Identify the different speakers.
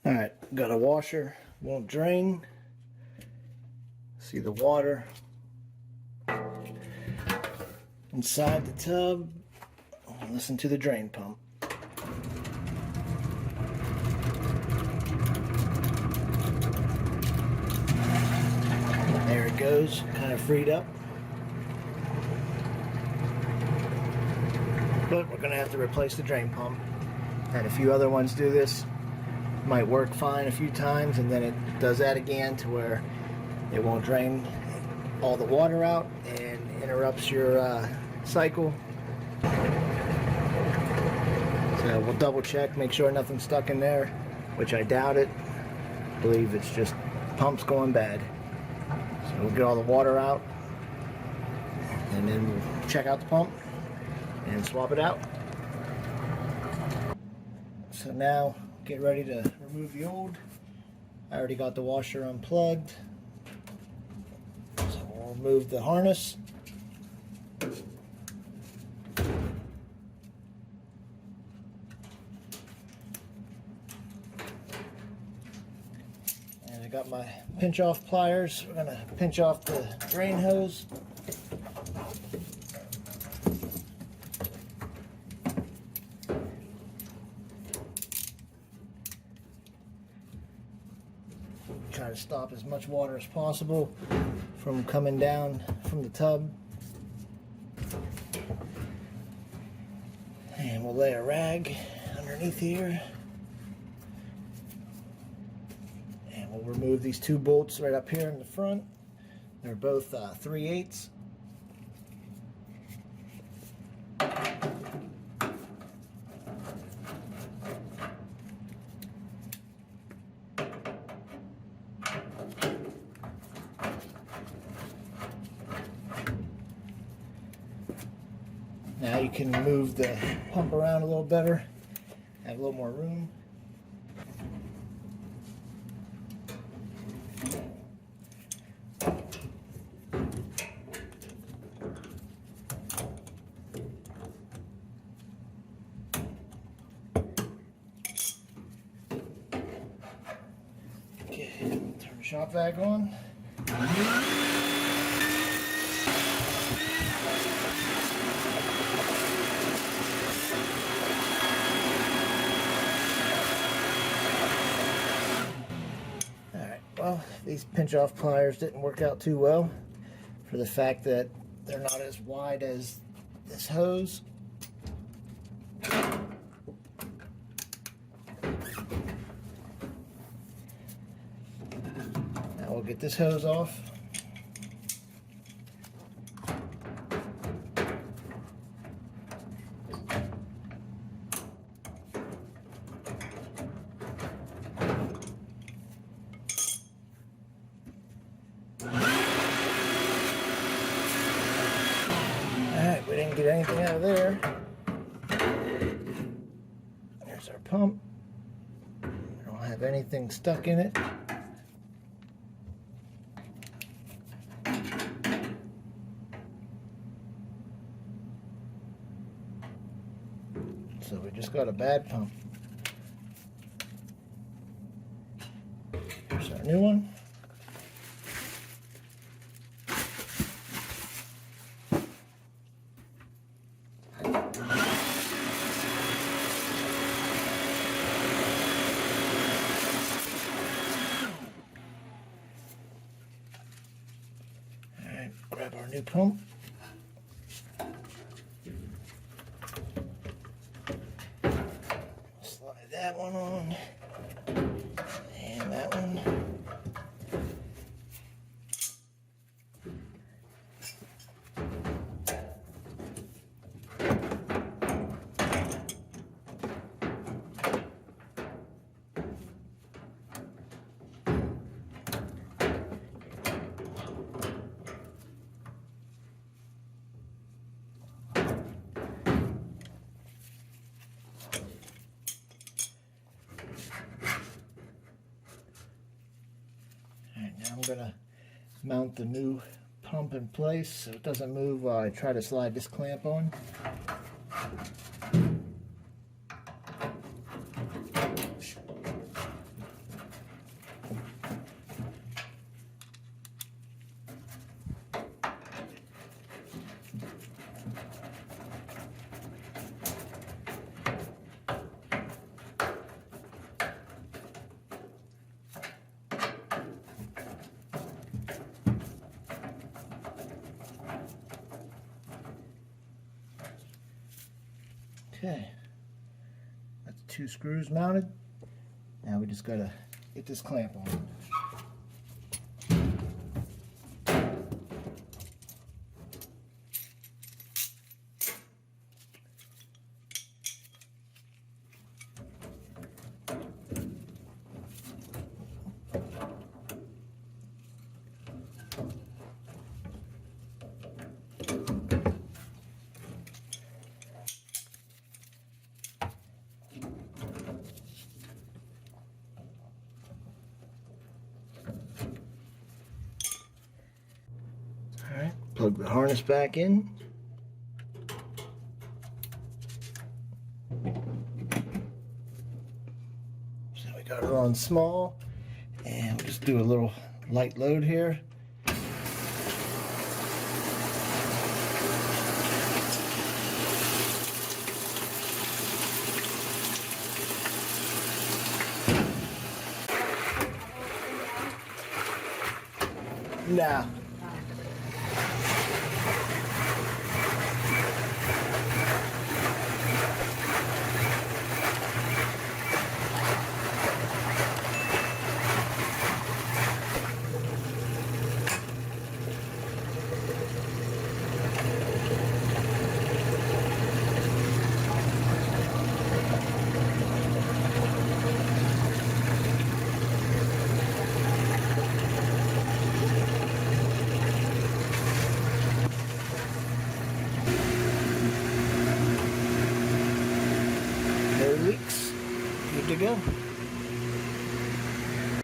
Speaker 1: Alright, got a washer, won't drain. See the water inside the tub. Listen to the drain pump. There it goes, kind of freed up. But we're going to have to replace the drain pump. Had a few other ones do this. Might work fine a few times, and then it does that again to where it won't drain all the water out and interrupts your cycle. So we'll double check, make sure nothing's stuck in there, which I doubt it. I believe it's just pump's going bad. So we'll get all the water out, and then we'll check out the pump and swap it out. So now get ready to remove the old. I already got the washer unplugged. So we'll remove the harness. And I got my pinch off pliers. We're gonna pinch off the drain hose. Try to stop as much water as possible from coming down from the tub. And we'll lay a rag underneath here. And we'll remove these two bolts right up here in the front. They're both 3/8. Now you can move the pump around a little better, have a little more room. Okay, turn the shop vac on. Well, these pinch off pliers didn't work out too well for the fact that they're not as wide as this hose. Now we'll get this hose off. Alright, we didn't get anything out of there. There's our pump. We don't have anything stuck in it. So we just got a bad pump. Here's our new one. Alright, grab our new pump. Slide that one on. And that one. Now I'm going to mount the new pump in place so it doesn't move while I try to slide this clamp on. Okay, that's 2 screws mounted. Now we just gotta get this clamp on. Alright, plug the harness back in. So we got it on small, and we'll just do a little light load here. Nah. No leaks. Good to go.